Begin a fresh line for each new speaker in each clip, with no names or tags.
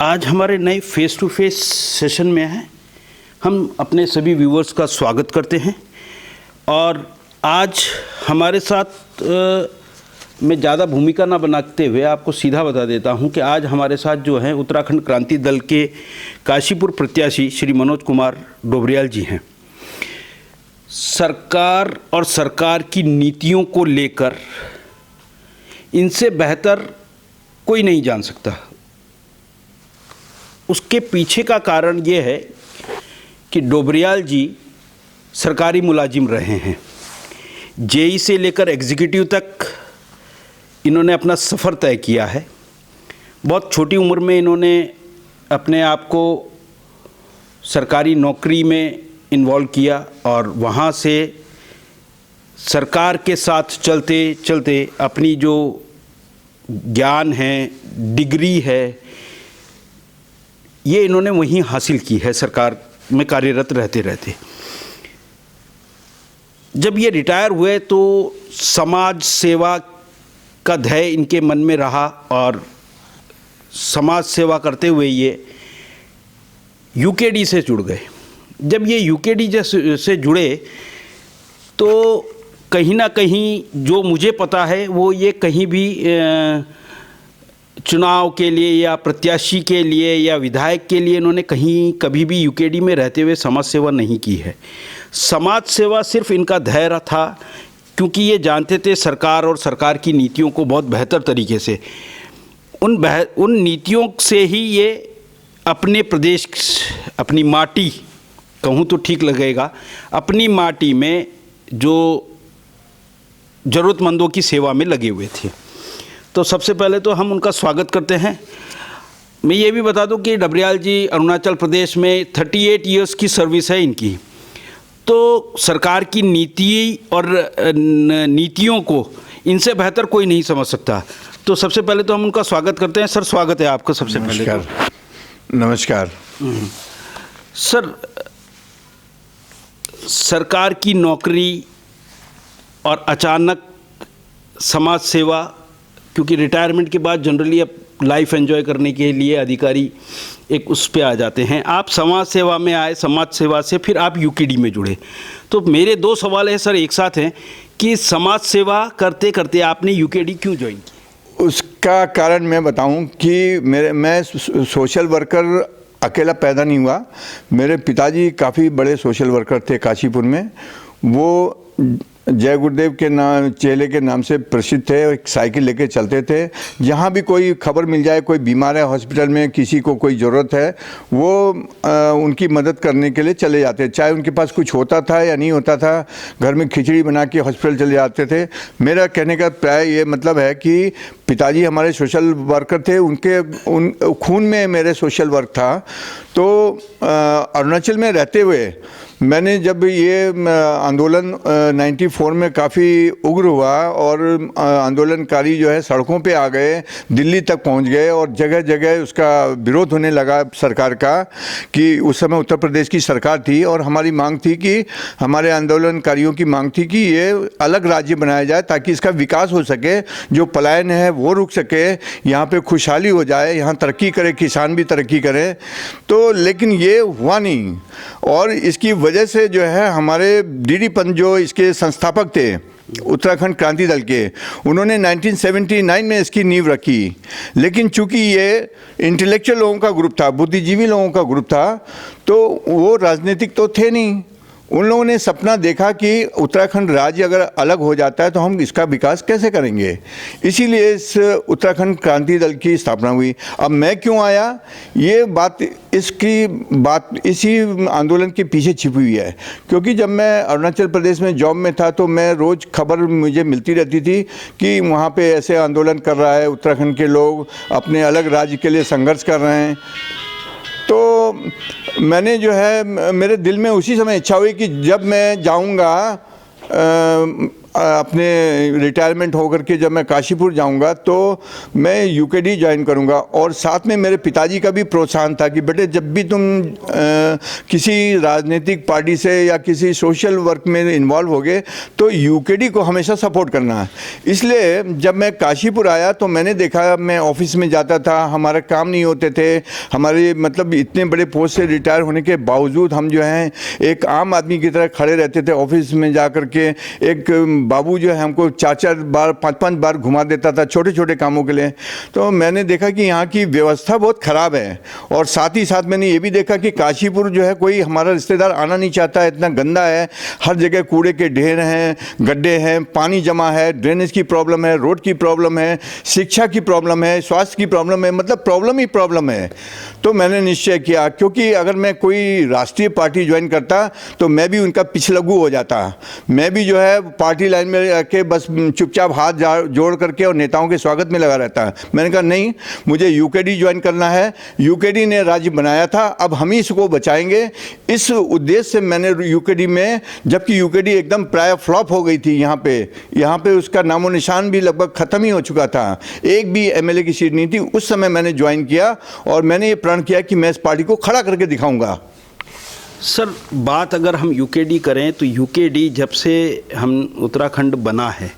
आज हमारे नए फेस टू फेस सेशन में हैं। हम अपने सभी व्यूअर्स का स्वागत करते हैं और आज हमारे साथ मैं ज़्यादा भूमिका ना बनाते हुए आपको सीधा बता देता हूं कि आज हमारे साथ जो हैं उत्तराखंड क्रांति दल के काशीपुर प्रत्याशी श्री मनोज कुमार डोबरियाल जी हैं। सरकार और सरकार की नीतियों को लेकर इनसे बेहतर कोई नहीं जान सकता। उसके पीछे का कारण ये है कि डोबरियाल जी सरकारी मुलाजिम रहे हैं। जेई से लेकर एग्जीक्यूटिव तक इन्होंने अपना सफ़र तय किया है। बहुत छोटी उम्र में इन्होंने अपने आप को सरकारी नौकरी में इन्वॉल्व किया और वहाँ से सरकार के साथ चलते चलते अपनी जो ज्ञान है, डिग्री है, ये इन्होंने वहीं हासिल की है सरकार में कार्यरत रहते रहते। जब ये रिटायर हुए तो समाज सेवा का ध्येय इनके मन में रहा और समाज सेवा करते हुए ये यूकेडी से जुड़ गए। जब ये यूकेडी से जुड़े तो कहीं ना कहीं जो मुझे पता है वो ये कहीं भी चुनाव के लिए या प्रत्याशी के लिए या विधायक के लिए इन्होंने कभी भी यूकेडी में रहते हुए समाज सेवा नहीं की है। समाज सेवा सिर्फ इनका धैर्य था, क्योंकि ये जानते थे सरकार और सरकार की नीतियों को बहुत बेहतर तरीके से। उन नीतियों से ही ये अपने प्रदेश, अपनी माटी कहूँ तो ठीक लगेगा, अपनी माटी में जो ज़रूरतमंदों की सेवा में लगे हुए थे। तो सबसे पहले तो हम उनका स्वागत करते हैं। मैं ये भी बता दूं कि डोबरियाल जी अरुणाचल प्रदेश में 38 इयर्स की सर्विस है इनकी। तो सरकार की नीति और नीतियों को इनसे बेहतर कोई नहीं समझ सकता। तो सबसे पहले तो हम उनका स्वागत करते हैं। सर, स्वागत है आपका सबसे पहले तो।
नमस्कार।
सर, सरकार की नौकरी और अचानक समाज सेवा, क्योंकि रिटायरमेंट के बाद जनरली अब लाइफ एंजॉय करने के लिए अधिकारी एक उस पे आ जाते हैं। आप समाज सेवा में आए, समाज सेवा से फिर आप यूकेडी में जुड़े। तो मेरे दो सवाल हैं सर, एक साथ हैं कि समाज सेवा करते करते आपने यूकेडी क्यों ज्वाइन की?
उसका कारण मैं बताऊं कि मैं सोशल वर्कर अकेला पैदा नहीं हुआ। मेरे पिताजी काफ़ी बड़े सोशल वर्कर थे काशीपुर में। वो जय गुरुदेव के नाम, चेले के नाम से प्रसिद्ध थे। एक साइकिल लेके चलते थे। जहाँ भी कोई खबर मिल जाए, कोई बीमार है हॉस्पिटल में, किसी को कोई ज़रूरत है, वो उनकी मदद करने के लिए चले जाते, चाहे उनके पास कुछ होता था या नहीं होता था। घर में खिचड़ी बना के हॉस्पिटल चले जाते थे। मेरा कहने का प्राय ये मतलब है कि पिताजी हमारे सोशल वर्कर थे, उन खून में मेरे सोशल वर्क था। तो अरुणाचल में रहते हुए मैंने जब ये आंदोलन 94 में काफ़ी उग्र हुआ और आंदोलनकारी जो है सड़कों पे आ गए, दिल्ली तक पहुंच गए और जगह जगह उसका विरोध होने लगा सरकार का, कि उस समय उत्तर प्रदेश की सरकार थी और हमारी मांग थी कि, हमारे आंदोलनकारियों की मांग थी कि ये अलग राज्य बनाया जाए ताकि इसका विकास हो सके, जो पलायन है वो रुक सके, यहाँ पर खुशहाली हो जाए, यहाँ तरक्की करे, किसान भी तरक्की करें। तो लेकिन ये हुआ नहीं और इसकी वजह से जो है हमारे डीडी पंत जो इसके संस्थापक थे उत्तराखंड क्रांति दल के, उन्होंने 1979 में इसकी नींव रखी। लेकिन चूंकि ये इंटेलेक्चुअल लोगों का ग्रुप था, बुद्धिजीवी लोगों का ग्रुप था, तो वो राजनीतिक तो थे नहीं। उन लोगों ने सपना देखा कि उत्तराखंड राज्य अगर अलग हो जाता है तो हम इसका विकास कैसे करेंगे। इसीलिए इस उत्तराखंड क्रांति दल की स्थापना हुई। अब मैं क्यों आया, ये बात इसी आंदोलन के पीछे छिपी हुई है। क्योंकि जब मैं अरुणाचल प्रदेश में जॉब में था तो मैं रोज़ खबर मुझे मिलती रहती थी कि वहाँ पे ऐसे आंदोलन कर रहा है, उत्तराखंड के लोग अपने अलग राज्य के लिए संघर्ष कर रहे हैं। तो मैंने जो है, मेरे दिल में उसी समय इच्छा हुई कि जब मैं जाऊंगा अपने रिटायरमेंट होकर के जब मैं काशीपुर जाऊंगा तो मैं यूकेडी ज्वाइन करूंगा। और साथ में मेरे पिताजी का भी प्रोत्साहन था कि बेटे जब भी तुम किसी राजनीतिक पार्टी से या किसी सोशल वर्क में इन्वॉल्व होगे तो यूकेडी को हमेशा सपोर्ट करना है। इसलिए जब मैं काशीपुर आया तो मैंने देखा, मैं ऑफिस में जाता था, हमारे काम नहीं होते थे, हमारे मतलब इतने बड़े पोस्ट से रिटायर होने के बावजूद हम जो हैं एक आम आदमी की तरह खड़े रहते थे ऑफिस में जा कर के। एक बाबू जो है हमको 4-4 बार 5-5 बार घुमा देता था छोटे छोटे कामों के लिए। तो मैंने देखा कि यहाँ की व्यवस्था बहुत ख़राब है। और साथ ही साथ मैंने ये भी देखा कि काशीपुर जो है कोई हमारा रिश्तेदार आना नहीं चाहता है, इतना गंदा है, हर जगह कूड़े के ढेर हैं, गड्ढे हैं, पानी जमा है, ड्रेनेज की प्रॉब्लम है, रोड की प्रॉब्लम है, शिक्षा की प्रॉब्लम है, स्वास्थ्य की प्रॉब्लम है, मतलब प्रॉब्लम ही प्रॉब्लम है। तो मैंने निश्चय किया, क्योंकि अगर मैं कोई राष्ट्रीय पार्टी ज्वाइन करता तो मैं भी उनका पिछलग्गू हो जाता। मैं भी जो है पार्टी लाइन में आके बस चुपचाप हाथ जोड़ करके और नेताओं के स्वागत में लगा रहता है। मैंने कहा नहीं, मुझे यूकेडी ज्वाइन करना है। यूकेडी ने राज्य बनाया था, अब हम ही इसको बचाएंगे। इस उद्देश्य से मैंने यूकेडी में, जबकि यूकेडी एकदम प्राय फ्लॉप हो गई थी, यहाँ पे उसका नामो निशान भी लगभग ख़त्म ही हो चुका था, एक भी एमएलए की सीट नहीं थी। उस समय मैंने ज्वाइन किया और मैंने ये प्रण किया कि मैं इस पार्टी को खड़ा करके दिखाऊंगा।
सर, बात अगर हम यूकेडी करें तो यूकेडी जब से हम उत्तराखंड बना है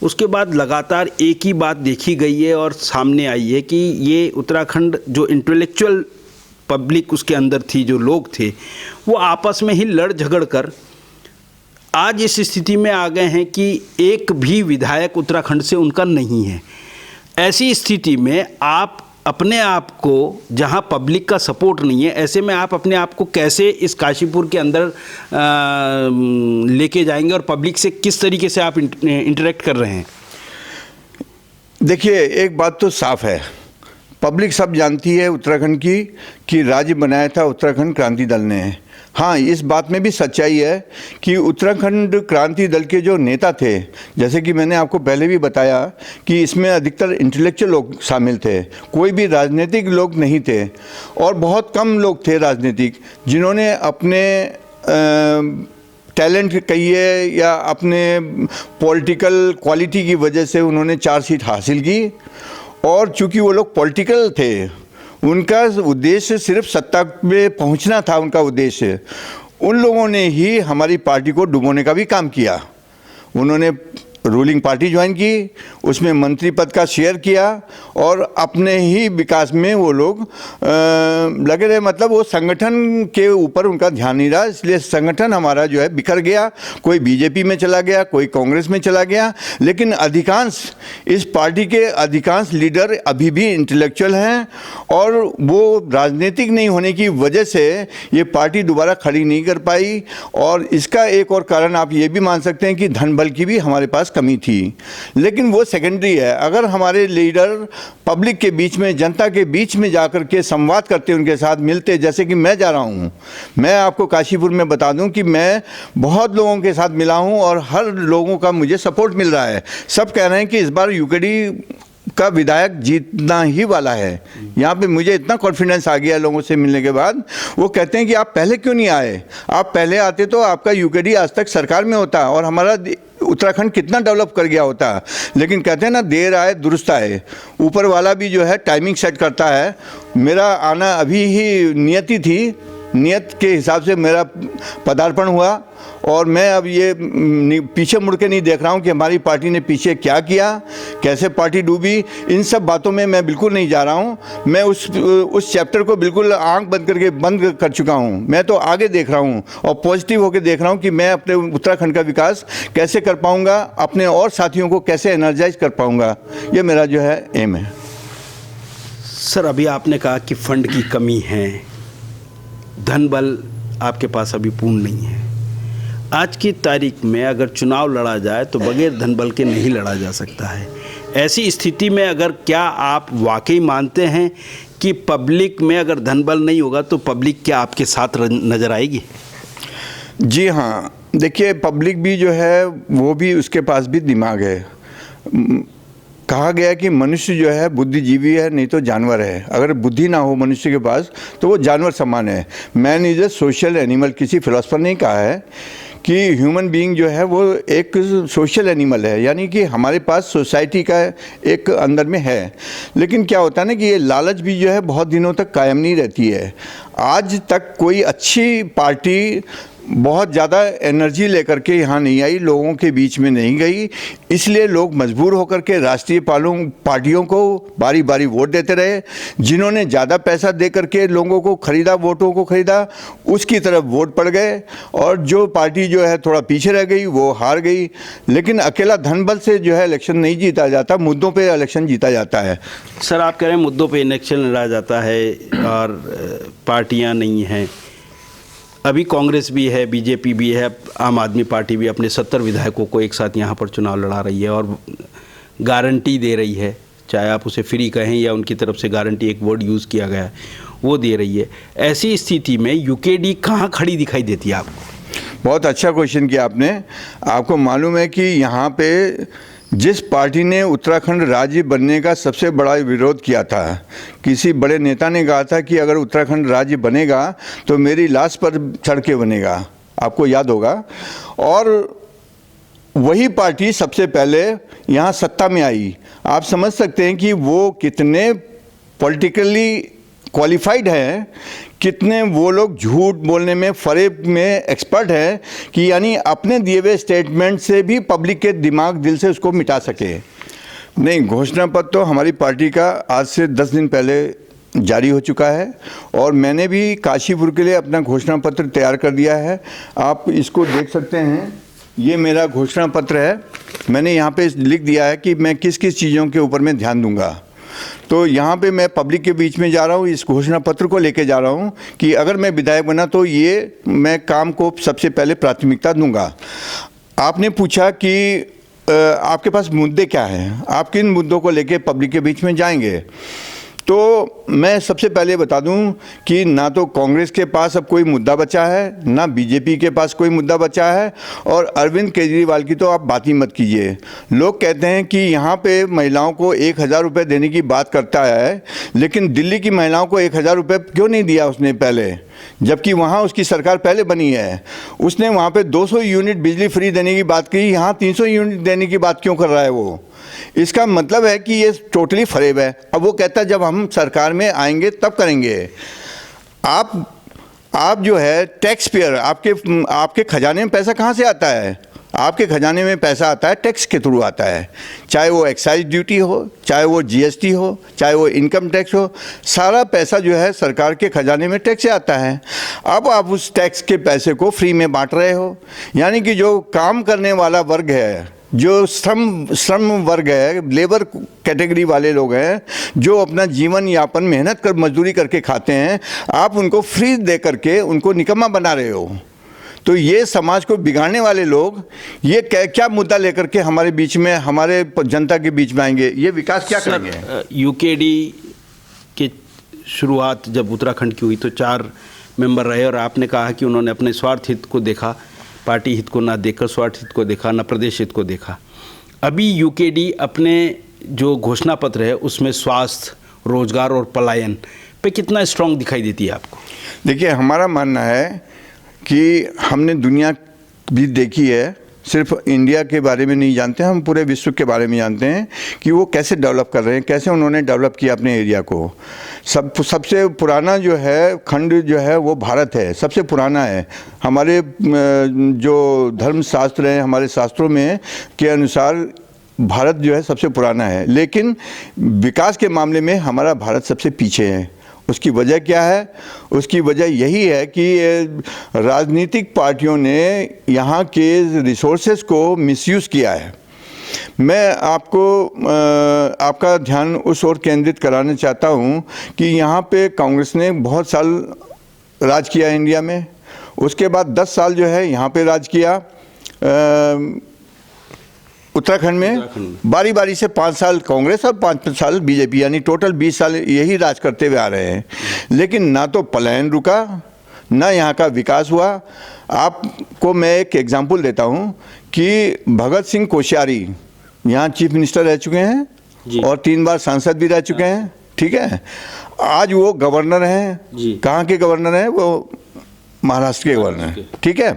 उसके बाद लगातार एक ही बात देखी गई है और सामने आई है कि ये उत्तराखंड जो इंटेलेक्चुअल पब्लिक उसके अंदर थी, जो लोग थे, वो आपस में ही लड़ झगड़ कर आज इस स्थिति में आ गए हैं कि एक भी विधायक उत्तराखंड से उनका नहीं है। ऐसी स्थिति में आप अपने आप को, जहां पब्लिक का सपोर्ट नहीं है, ऐसे में आप अपने आप को कैसे इस काशीपुर के अंदर लेके जाएंगे और पब्लिक से किस तरीके से आप इंटरेक्ट कर रहे हैं?
देखिए, एक बात तो साफ है, पब्लिक सब जानती है उत्तराखंड की कि राज्य बनाया था उत्तराखंड क्रांति दल ने। हाँ, इस बात में भी सच्चाई है कि उत्तराखंड क्रांति दल के जो नेता थे, जैसे कि मैंने आपको पहले भी बताया कि इसमें अधिकतर इंटेलेक्चुअल लोग शामिल थे, कोई भी राजनीतिक लोग नहीं थे। और बहुत कम लोग थे राजनीतिक जिन्होंने अपने टैलेंट कहिए या अपने पॉलिटिकल क्वालिटी की वजह से उन्होंने 4 सीट हासिल की। और चूंकि वो लोग पॉलिटिकल थे, उनका उद्देश्य सिर्फ सत्ता में पहुंचना था, उनका उद्देश्य। उन लोगों ने ही हमारी पार्टी को डुबोने का भी काम किया। उन्होंने रूलिंग पार्टी ज्वाइन की, उसमें मंत्री पद का शेयर किया और अपने ही विकास में वो लोग लगे रहे। मतलब वो संगठन के ऊपर उनका ध्यान नहीं रहा, इसलिए संगठन हमारा जो है बिखर गया। कोई बीजेपी में चला गया, कोई कांग्रेस में चला गया, लेकिन अधिकांश इस पार्टी के अधिकांश लीडर अभी भी इंटेलेक्चुअल हैं और वो राजनीतिक नहीं होने की वजह से ये पार्टी दोबारा खड़ी नहीं कर पाई। और इसका एक और कारण आप ये भी मान सकते हैं कि धन बल की भी हमारे पास कमी थी, लेकिन वो सेकेंडरी है। अगर हमारे लीडर पब्लिक के बीच में, जनता के बीच में जाकर के संवाद करते, उनके साथ मिलते, जैसे कि मैं जा रहा हूं, मैं आपको काशीपुर में बता दूं कि मैं बहुत लोगों के साथ मिला हूं और हर लोगों का मुझे सपोर्ट मिल रहा है। सब कह रहे हैं कि इस बार यूकेडी का विधायक जीतना ही वाला है। यहाँ पे मुझे इतना कॉन्फिडेंस आ गया लोगों से मिलने के बाद। वो कहते हैं कि आप पहले क्यों नहीं आए, आप पहले आते तो आपका यूकेडी आज तक सरकार में होता और हमारा उत्तराखंड कितना डेवलप कर गया होता। लेकिन कहते हैं ना, देर आए दुरुस्त आए। ऊपर वाला भी जो है टाइमिंग सेट करता है। मेरा आना अभी ही नियति थी, नियत के हिसाब से मेरा पदार्पण हुआ और मैं अब ये पीछे मुड़ के नहीं देख रहा हूँ कि हमारी पार्टी ने पीछे क्या किया, कैसे पार्टी डूबी। इन सब बातों में मैं बिल्कुल नहीं जा रहा हूँ। मैं उस चैप्टर को बिल्कुल आंख बंद करके बंद कर चुका हूँ। मैं तो आगे देख रहा हूँ और पॉजिटिव होकर देख रहा हूँ कि मैं अपने उत्तराखंड का विकास कैसे कर पाऊँगा, अपने और साथियों को कैसे एनर्जाइज कर पाऊँगा। ये मेरा जो है एम है।
सर, अभी आपने कहा कि फंड की कमी है, धन बल आपके पास अभी पूर्ण नहीं है। आज की तारीख में अगर चुनाव लड़ा जाए तो बगैर धन बल के नहीं लड़ा जा सकता है। ऐसी स्थिति में अगर क्या आप वाकई मानते हैं कि पब्लिक में अगर धन बल नहीं होगा तो पब्लिक क्या आपके साथ नज़र आएगी?
जी हाँ, देखिए, पब्लिक भी जो है वो भी, उसके पास भी दिमाग है। कहा गया कि मनुष्य जो है बुद्धिजीवी है, नहीं तो जानवर है। अगर बुद्धि ना हो मनुष्य के पास तो वो जानवर समान है। Man is a social animal. किसी फिलोसफर ने कहा है कि ह्यूमन बीइंग जो है वो एक सोशल एनिमल है, यानी कि हमारे पास सोसाइटी का एक अंदर में है। लेकिन क्या होता है ना कि ये लालच भी जो है बहुत दिनों तक कायम नहीं रहती है। आज तक कोई अच्छी पार्टी बहुत ज़्यादा एनर्जी लेकर के यहाँ नहीं आई, लोगों के बीच में नहीं गई, इसलिए लोग मजबूर होकर के राष्ट्रीय पार्टियों को बारी बारी वोट देते रहे। जिन्होंने ज़्यादा पैसा दे करके लोगों को खरीदा, वोटों को खरीदा, उसकी तरफ वोट पड़ गए, और जो पार्टी जो है थोड़ा पीछे रह गई वो हार गई। लेकिन अकेला धन बल से जो है इलेक्शन नहीं जीता जाता, मुद्दों पे इलेक्शन जीता जाता है।
सर, आप कह रहे हैं मुद्दों पे इलेक्शन लड़ा जाता है और पार्टियां नहीं हैं। अभी कांग्रेस भी है, बीजेपी भी है, आम आदमी पार्टी भी अपने 70 विधायकों को एक साथ यहाँ पर चुनाव लड़ा रही है और गारंटी दे रही है, चाहे आप उसे फ्री कहें या उनकी तरफ से गारंटी एक वर्ड यूज़ किया गया है वो दे रही है। ऐसी स्थिति में यूकेडी कहाँ खड़ी दिखाई देती है आपको?
बहुत अच्छा क्वेश्चन किया आपने। आपको मालूम है कि यहाँ पे जिस पार्टी ने उत्तराखंड राज्य बनने का सबसे बड़ा विरोध किया था, किसी बड़े नेता ने कहा था कि अगर उत्तराखंड राज्य बनेगा तो मेरी लाश पर चढ़ के बनेगा, आपको याद होगा। और वही पार्टी सबसे पहले यहाँ सत्ता में आई। आप समझ सकते हैं कि वो कितने पॉलिटिकली क्वालिफाइड है, कितने वो लोग झूठ बोलने में, फरेब में एक्सपर्ट है, कि यानी अपने दिए हुए स्टेटमेंट से भी पब्लिक के दिमाग दिल से उसको मिटा सके। नहीं, घोषणा पत्र तो हमारी पार्टी का आज से 10 दिन पहले जारी हो चुका है और मैंने भी काशीपुर के लिए अपना घोषणा पत्र तैयार कर दिया है। आप इसको देख सकते हैं, ये मेरा घोषणा पत्र है। मैंने यहाँ पे लिख दिया है कि मैं किस किस चीज़ों के ऊपर मैं ध्यान दूंगा। तो यहाँ पे मैं पब्लिक के बीच में जा रहा हूँ, इस घोषणा पत्र को लेके जा रहा हूँ कि अगर मैं विधायक बना तो ये मैं काम को सबसे पहले प्राथमिकता दूंगा। आपने पूछा कि आपके पास मुद्दे क्या हैं, आप किन मुद्दों को लेके पब्लिक के बीच में जाएंगे। तो मैं सबसे पहले बता दूं कि ना तो कांग्रेस के पास अब कोई मुद्दा बचा है, ना बीजेपी के पास कोई मुद्दा बचा है, और अरविंद केजरीवाल की तो आप बात ही मत कीजिए। लोग कहते हैं कि यहाँ पे महिलाओं को 1000 रुपये देने की बात करता है, लेकिन दिल्ली की महिलाओं को 1000 रुपये क्यों नहीं दिया उसने पहले, जबकि वहाँ उसकी सरकार पहले बनी है। उसने वहाँ पे 200 यूनिट बिजली फ्री देने की बात की, यहाँ 300 यूनिट देने की बात क्यों कर रहा है वो? इसका मतलब है कि ये टोटली फरेब है। अब वो कहता है जब हम सरकार में आएंगे तब करेंगे। आप जो है टैक्स पेयर, आपके खजाने में पैसा कहाँ से आता है? आपके खजाने में पैसा आता है टैक्स के थ्रू आता है, चाहे वो एक्साइज ड्यूटी हो, चाहे वो जीएसटी हो, चाहे वो इनकम टैक्स हो, सारा पैसा जो है सरकार के खजाने में टैक्स से आता है। अब आप उस टैक्स के पैसे को फ्री में बांट रहे हो, यानी कि जो काम करने वाला वर्ग है, जो श्रम वर्ग है, लेबर कैटेगरी वाले लोग हैं, जो अपना जीवन यापन मेहनत कर मजदूरी करके खाते हैं, आप उनको फ्री दे करके उनको निकम्मा बना रहे हो। तो ये समाज को बिगाड़ने वाले लोग ये क्या मुद्दा लेकर के हमारे बीच में, हमारे जनता के बीच में आएंगे? ये विकास क्या करेंगे?
यूकेडी की शुरुआत जब उत्तराखंड की हुई तो 4 मेंबर रहे और आपने कहा कि उन्होंने अपने स्वार्थ हित को देखा, पार्टी हित को ना देखकर स्वार्थ हित को देखा, ना प्रदेश हित को देखा। अभी यूकेडी अपने जो घोषणा पत्र है उसमें स्वास्थ्य, रोजगार और पलायन पे कितना स्ट्रांग दिखाई देती है आपको?
देखिए, हमारा मानना है कि हमने दुनिया भी देखी है, सिर्फ इंडिया के बारे में नहीं जानते, हम पूरे विश्व के बारे में जानते हैं कि वो कैसे डेवलप कर रहे हैं, कैसे उन्होंने डेवलप किया अपने एरिया को। सबसे पुराना जो है खंड जो है वो भारत है, सबसे पुराना है। हमारे जो धर्मशास्त्र हैं, हमारे शास्त्रों में के अनुसार भारत जो है सबसे पुराना है, लेकिन विकास के मामले में हमारा भारत सबसे पीछे है। उसकी वजह क्या है? उसकी वजह यही है कि राजनीतिक पार्टियों ने यहाँ के रिसोर्सेज को मिसयूज़ किया है। मैं आपका ध्यान उस ओर केंद्रित कराना चाहता हूँ कि यहाँ पे कांग्रेस ने बहुत साल राज किया इंडिया में, उसके बाद 10 साल जो है यहाँ पे राज किया उत्तराखंड में, बारी बारी से 5 साल कांग्रेस और 5 साल बीजेपी, यानी टोटल 20 साल यही राज करते हुए आ रहे हैं। लेकिन ना तो पलायन रुका, ना यहाँ का विकास हुआ। आपको मैं एक एग्जांपल देता हूँ कि भगत सिंह कोश्यारी यहाँ चीफ मिनिस्टर रह चुके हैं और 3 बार सांसद भी रह चुके हैं, ठीक है। आज वो गवर्नर हैं, कहाँ के गवर्नर हैं? वो महाराष्ट्र के गवर्नर हैं, ठीक है।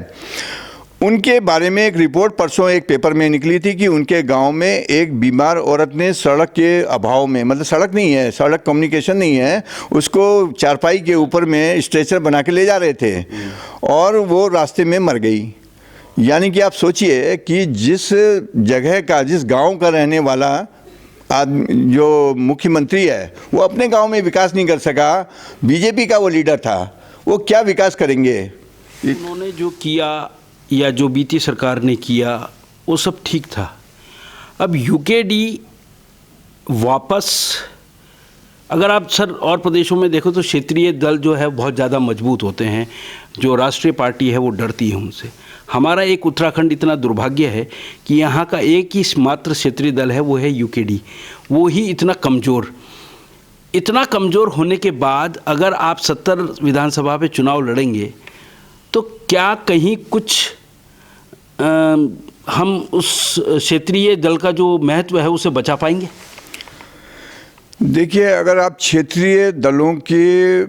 उनके बारे में एक रिपोर्ट परसों एक पेपर में निकली थी कि उनके गांव में एक बीमार औरत ने सड़क के अभाव में, मतलब सड़क नहीं है, सड़क कम्युनिकेशन नहीं है, उसको चारपाई के ऊपर में स्ट्रेचर बना के ले जा रहे थे और वो रास्ते में मर गई। यानी कि आप सोचिए कि जिस जगह का, जिस गांव का रहने वाला आदमी, जो मुख्यमंत्री है, वो अपने गांव में विकास नहीं कर सका, बीजेपी का वो लीडर था, वो क्या विकास करेंगे।
उन्होंने जो किया या जो बीती सरकार ने किया वो सब ठीक था। अब यूकेडी वापस, अगर आप सर और प्रदेशों में देखो तो क्षेत्रीय दल जो है बहुत ज़्यादा मजबूत होते हैं, जो राष्ट्रीय पार्टी है वो डरती है उनसे। हमारा एक उत्तराखंड इतना दुर्भाग्य है कि यहाँ का एक ही मात्र क्षेत्रीय दल है, वो है यूकेडी। वो ही इतना कमज़ोर होने के बाद अगर आप 70 विधानसभा पे चुनाव लड़ेंगे तो क्या कहीं कुछ हम उस क्षेत्रीय दल का जो महत्व है उसे बचा पाएंगे?
देखिए, अगर आप क्षेत्रीय दलों के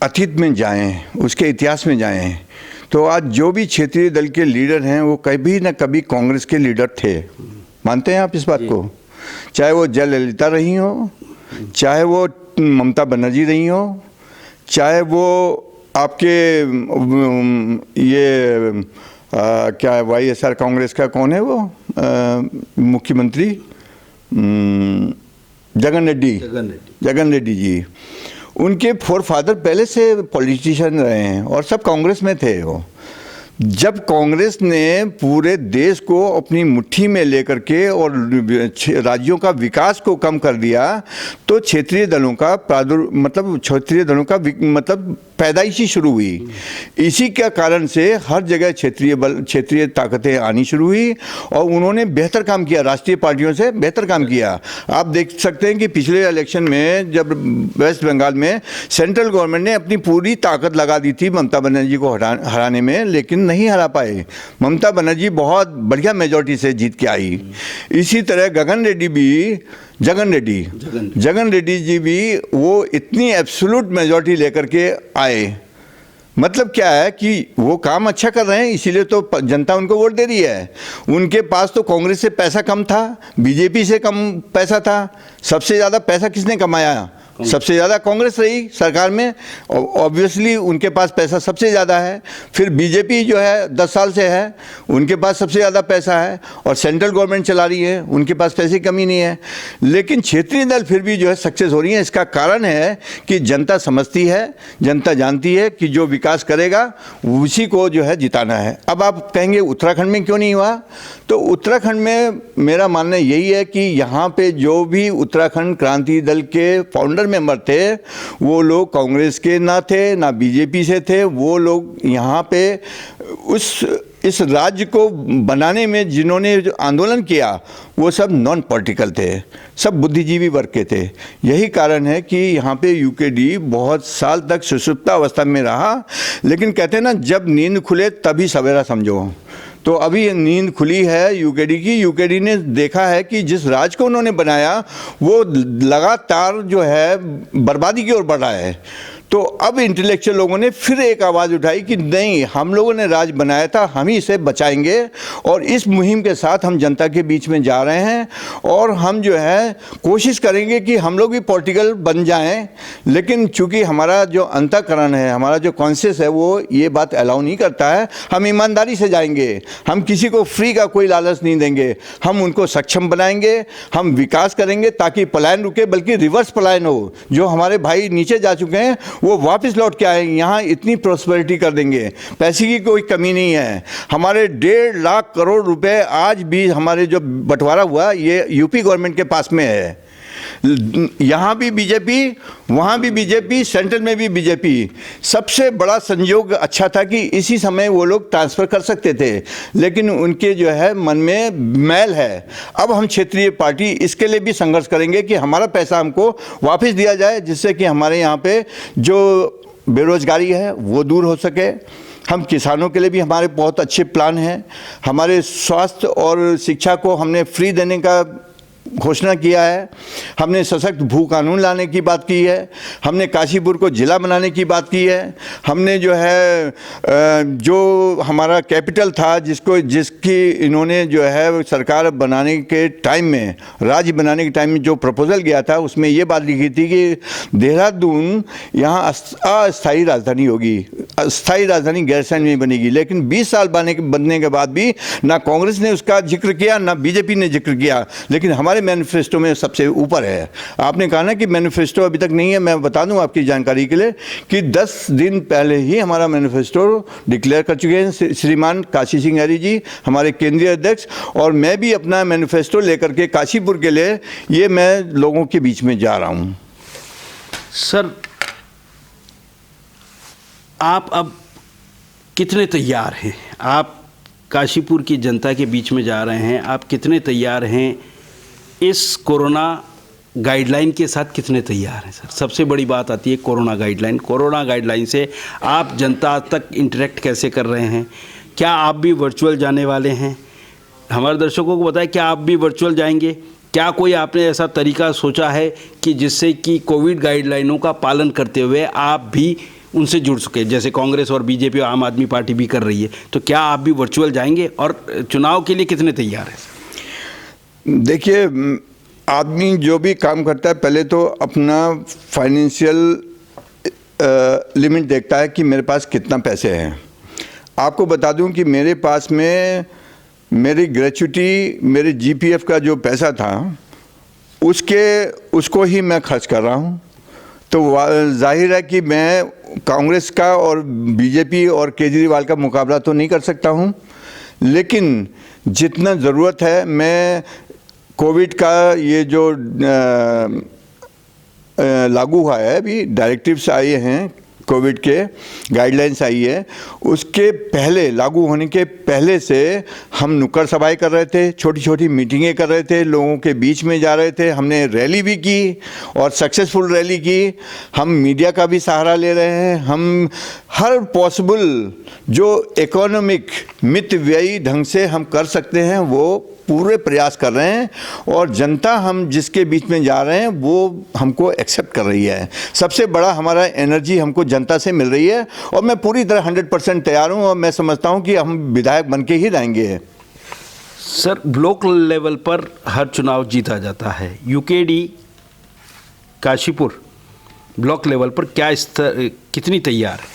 अतीत में जाएं, उसके इतिहास में जाएं, तो आज जो भी क्षेत्रीय दल के लीडर हैं वो कभी न कभी कांग्रेस के लीडर थे। मानते हैं आप इस बात को? चाहे वो जयललिता रही हो, चाहे वो ममता बनर्जी रही हो, चाहे वो आपके ये क्या है, YSR कांग्रेस का कौन है वो मुख्यमंत्री, जगन रेड्डी जी, उनके फोरफादर पहले से पॉलिटिशियन रहे हैं और सब कांग्रेस में थे। वो जब कांग्रेस ने पूरे देश को अपनी मुट्ठी में लेकर के और राज्यों का विकास को कम कर दिया तो क्षेत्रीय दलों का मतलब पैदाइशी शुरू हुई। इसी के कारण से हर जगह क्षेत्रीय ताकतें आनी शुरू हुई और उन्होंने बेहतर काम किया, राष्ट्रीय पार्टियों से बेहतर काम किया। आप देख सकते हैं कि पिछले इलेक्शन में जब वेस्ट बंगाल में सेंट्रल गवर्नमेंट ने अपनी पूरी ताकत लगा दी थी ममता बनर्जी को हराने में, लेकिन नहीं हरा पाए। ममता बनर्जी बहुत बढ़िया मेजॉरिटी से जीत के आई। इसी तरह जगन रेड्डी जी भी वो इतनी एब्सोल्यूट मेजॉरिटी लेकर के आए। मतलब क्या है कि वो काम अच्छा कर रहे हैं, इसीलिए तो जनता उनको वोट दे रही है। उनके पास तो कांग्रेस से पैसा कम था, बीजेपी से कम पैसा था। सबसे ज़्यादा पैसा किसने कमाया? सबसे ज़्यादा कांग्रेस रही सरकार में, ऑब्वियसली उनके पास पैसा सबसे ज़्यादा है। फिर बीजेपी जो है 10 साल से है, उनके पास सबसे ज़्यादा पैसा है और सेंट्रल गवर्नमेंट चला रही है, उनके पास पैसे की कमी नहीं है। लेकिन क्षेत्रीय दल फिर भी जो है सक्सेस हो रही है। इसका कारण है कि जनता समझती है, जनता जानती है कि जो विकास करेगा उसी को जो है जिताना है। अब आप कहेंगे उत्तराखंड में क्यों नहीं हुआ? तो उत्तराखंड में मेरा मानना यही है कि यहाँ पे जो भी उत्तराखंड क्रांति दल के फाउंडर मेंबर थे वो लोग कांग्रेस के ना थे ना बीजेपी से थे। वो लोग यहाँ पे इस राज्य को बनाने में जिन्होंने जो आंदोलन किया वो सब नॉन पॉलिटिकल थे, सब बुद्धिजीवी वर्ग के थे। यही कारण है कि यहाँ पे यूकेडी बहुत साल तक सुषुप्तावस्था में रहा। लेकिन कहते हैं ना, जब नींद खुले तभी सवेरा समझो। तो अभी नींद खुली है यूकेडी की। यूकेडी ने देखा है कि जिस राज को उन्होंने बनाया वो लगातार जो है बर्बादी की ओर बढ़ रहा है। तो अब इंटेलेक्चुअल लोगों ने फिर एक आवाज़ उठाई कि नहीं, हम लोगों ने राज बनाया था, हम ही इसे बचाएंगे। और इस मुहिम के साथ हम जनता के बीच में जा रहे हैं और हम जो है कोशिश करेंगे कि हम लोग भी पॉलिटिकल बन जाएं। लेकिन चूंकि हमारा जो अंतःकरण है, हमारा जो कॉन्शियस है, वो ये बात अलाउ नहीं करता है। हम ईमानदारी से जाएंगे, हम किसी को फ्री का कोई लालच नहीं देंगे, हम उनको सक्षम बनाएंगे, हम विकास करेंगे ताकि पलायन रुके, बल्कि रिवर्स पलायन हो। जो हमारे भाई नीचे जा चुके हैं वो वापस लौट के आए, यहाँ इतनी प्रोस्पेरिटी कर देंगे, पैसे की कोई कमी नहीं है। हमारे 1.5 लाख करोड़ रुपए आज भी हमारे जो बंटवारा हुआ ये यूपी गवर्नमेंट के पास में है। यहाँ भी बीजेपी, वहाँ भी बीजेपी, सेंट्रल में भी बीजेपी। सबसे बड़ा संयोग अच्छा था कि इसी समय वो लोग ट्रांसफ़र कर सकते थे, लेकिन उनके जो है मन में मैल है। अब हम क्षेत्रीय पार्टी इसके लिए भी संघर्ष करेंगे कि हमारा पैसा हमको वापस दिया जाए, जिससे कि हमारे यहाँ पे जो बेरोजगारी है वो दूर हो सके। हम किसानों के लिए भी हमारे बहुत अच्छे प्लान हैं। हमारे स्वास्थ्य और शिक्षा को हमने फ्री देने का घोषणा किया है, हमने सशक्त भू कानून लाने की बात की है, हमने काशीपुर को जिला बनाने की बात की है, हमने जो है जो हमारा कैपिटल था जिसकी इन्होंने जो है सरकार बनाने के टाइम में, राज्य बनाने के टाइम में जो प्रपोजल गया था उसमें ये बात लिखी थी कि देहरादून यहाँ अस्थायी राजधानी होगी, अस्थायी राजधानी गैरसैंण में बनेगी। लेकिन 20 साल बनने के बाद भी ना कांग्रेस ने उसका जिक्र किया ना बीजेपी ने जिक्र किया, लेकिन हमारे मैनिफेस्टो में सबसे ऊपर है। आपने कहा ना कि मैनिफेस्टो अभी तक नहीं है, मैं बता दूं आपकी जानकारी के लिए कि 10 दिन पहले ही हमारा मैनिफेस्टो डिक्लेयर कर चुके हैं श्रीमान काशी सिंह हरी जी, हमारे केंद्रीय अध्यक्ष, और मैं भी अपना मैनिफेस्टो लेकर के काशीपुर के लिए ये मैं लोगों के बीच में जा रहा हूं।
सर, आप अब कितने तैयार हैं? आप काशीपुर की जनता के बीच में जा रहे हैं, आप कितने तैयार हैं? इस कोरोना गाइडलाइन के साथ कितने तैयार हैं सर? सबसे बड़ी बात आती है कोरोना गाइडलाइन। कोरोना गाइडलाइन से आप जनता तक इंटरेक्ट कैसे कर रहे हैं? क्या आप भी वर्चुअल जाने वाले हैं? हमारे दर्शकों को बताएं, क्या आप भी वर्चुअल जाएंगे? क्या कोई आपने ऐसा तरीका सोचा है कि जिससे कि कोविड गाइडलाइनों का पालन करते हुए आप भी उनसे जुड़ सके, जैसे कांग्रेस और बीजेपी और आम आदमी पार्टी भी कर रही है? तो क्या आप भी वर्चुअल जाएंगे और चुनाव के लिए कितने तैयार हैं?
देखिए, आदमी जो भी काम करता है पहले तो अपना फाइनेंशियल लिमिट देखता है कि मेरे पास कितना पैसे हैं। आपको बता दूं कि मेरे पास में मेरी ग्रेच्युटी, मेरे जीपीएफ का जो पैसा था उसको ही मैं खर्च कर रहा हूं। तो जाहिर है कि मैं कांग्रेस का और बीजेपी और केजरीवाल का मुकाबला तो नहीं कर सकता हूं, लेकिन जितना ज़रूरत है मैं कोविड का ये जो लागू हुआ है, अभी डायरेक्टिव्स आए हैं, कोविड के गाइडलाइंस आई है, उसके पहले, लागू होने के पहले से हम नुक्कड़ सभाएं कर रहे थे, छोटी छोटी मीटिंगें कर रहे थे, लोगों के बीच में जा रहे थे, हमने रैली भी की और सक्सेसफुल रैली की। हम मीडिया का भी सहारा ले रहे हैं, हम हर पॉसिबल जो इकोनॉमिक मितव्ययी ढंग से हम कर सकते हैं वो पूरे प्रयास कर रहे हैं, और जनता हम जिसके बीच में जा रहे हैं वो हमको एक्सेप्ट कर रही है। सबसे बड़ा हमारा एनर्जी हमको जनता से मिल रही है, और मैं पूरी तरह 100% तैयार हूं, और मैं समझता हूं कि हम विधायक बन के ही रहेंगे।
सर, ब्लॉक लेवल पर हर चुनाव जीता जाता है, यूकेडी काशीपुर ब्लॉक लेवल पर क्या कितनी तैयार है?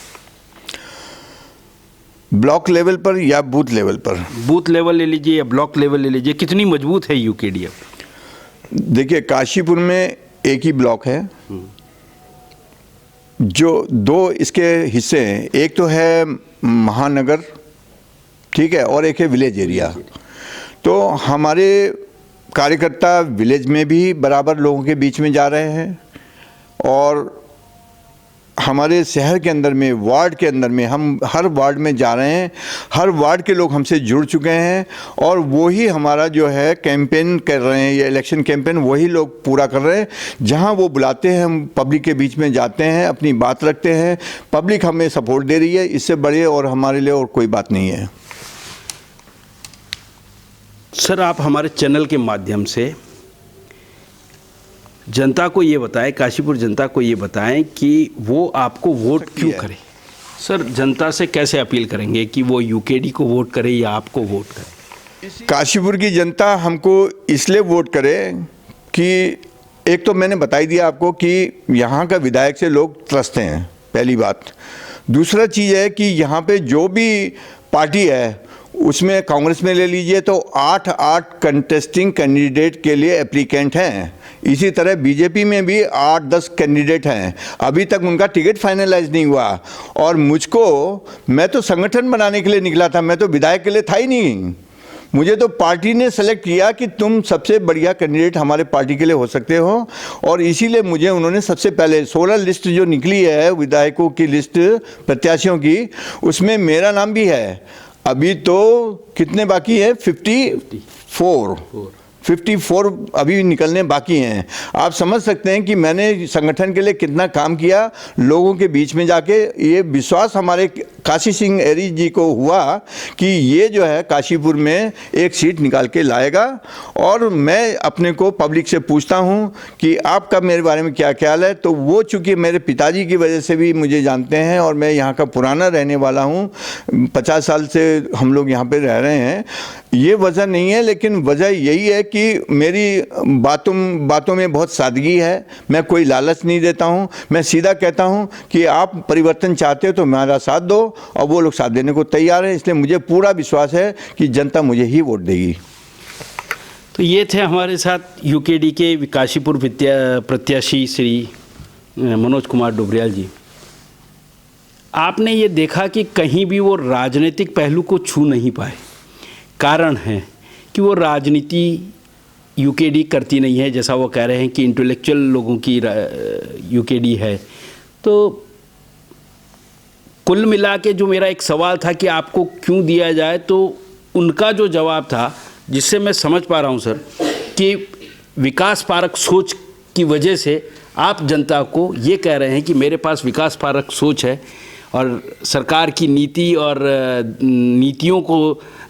ब्लॉक लेवल पर या बूथ लेवल पर?
बूथ लेवल ले लीजिए या ब्लॉक लेवल ले लीजिए, कितनी मजबूत है यूकेडी अब?
देखिए, काशीपुर में एक ही ब्लॉक है, जो 2 इसके हिस्से हैं, एक तो है महानगर, ठीक है, और एक है विलेज एरिया। तो हमारे कार्यकर्ता विलेज में भी बराबर लोगों के बीच में जा रहे हैं, और हमारे शहर के अंदर में, वार्ड के अंदर में, हम हर वार्ड में जा रहे हैं, हर वार्ड के लोग हमसे जुड़ चुके हैं, और वही हमारा जो है कैंपेन कर रहे हैं, ये इलेक्शन कैंपेन वही लोग पूरा कर रहे हैं। जहां वो बुलाते हैं हम पब्लिक के बीच में जाते हैं, अपनी बात रखते हैं, पब्लिक हमें सपोर्ट दे रही है, इससे बड़े और हमारे लिए और कोई बात नहीं है।
सर, आप हमारे चैनल के माध्यम से जनता को ये बताएं, काशीपुर जनता को ये बताएं कि वो आपको वोट क्यों करे। सर, जनता से कैसे अपील करेंगे कि वो यूकेडी को वोट करे या आपको वोट करे?
काशीपुर की जनता हमको इसलिए वोट करे कि एक तो मैंने बताई दिया आपको कि यहाँ का विधायक से लोग त्रस्त हैं, पहली बात। दूसरा चीज़ है कि यहाँ पे जो भी पार्टी है उसमें कांग्रेस में ले लीजिए तो 8 कंटेस्टिंग कैंडिडेट के लिए एप्लीकेंट हैं। इसी तरह बीजेपी में भी 8-10 कैंडिडेट हैं, अभी तक उनका टिकट फाइनलाइज नहीं हुआ। और मैं तो संगठन बनाने के लिए निकला था, मैं तो विधायक के लिए था ही नहीं। मुझे तो पार्टी ने सेलेक्ट किया कि तुम सबसे बढ़िया कैंडिडेट हमारे पार्टी के लिए हो सकते हो, और इसीलिए मुझे उन्होंने सबसे पहले 16 लिस्ट जो निकली है विधायकों की लिस्ट प्रत्याशियों की, उसमें मेरा नाम भी है। अभी तो कितने बाकी है? 54 अभी निकलने बाकी हैं। आप समझ सकते हैं कि मैंने संगठन के लिए कितना काम किया, लोगों के बीच में जाके। ये विश्वास हमारे काशी सिंह एरी जी को हुआ कि ये जो है काशीपुर में एक सीट निकाल के लाएगा। और मैं अपने को पब्लिक से पूछता हूँ कि आपका मेरे बारे में क्या ख्याल है, तो वो चूँकि मेरे पिताजी की वजह से भी मुझे जानते हैं और मैं यहाँ का पुराना रहने वाला हूँ, 50 साल से हम लोग यहाँ पे रह रहे हैं, ये वजह नहीं है। लेकिन वजह यही है कि मेरी बातों में बहुत सादगी है, मैं कोई लालच नहीं देता हूँ, मैं सीधा कहता हूँ कि आप परिवर्तन चाहते हो तो मेरा साथ दो, और वो लोग साथ देने को तैयार हैं। इसलिए मुझे पूरा विश्वास है कि जनता मुझे ही वोट देगी।
तो ये थे हमारे साथ यूकेडी के काशीपुर प्रत्याशी श्री मनोज कुमार डोबरियाल जी। आपने ये देखा कि कहीं भी वो राजनीतिक पहलू को छू नहीं पाए। कारण है कि वो राजनीति यूकेडी करती नहीं है, जैसा वो कह रहे हैं कि इंटेलेक्चुअल लोगों की यूकेडी है। तो कुल मिला के जो मेरा एक सवाल था कि आपको क्यों दिया जाए, तो उनका जो जवाब था, जिससे मैं समझ पा रहा हूँ सर कि विकास परक सोच की वजह से आप जनता को ये कह रहे हैं कि मेरे पास विकास परक सोच है और सरकार की नीति और नीतियों को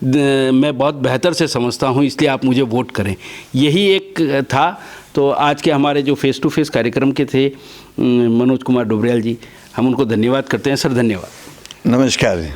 मैं बहुत बेहतर से समझता हूँ, इसलिए आप मुझे वोट करें। यही एक था। तो आज के हमारे जो फेस टू फेस कार्यक्रम के थे मनोज कुमार डोबरियाल जी, हम उनको धन्यवाद करते हैं। सर धन्यवाद।
नमस्कार।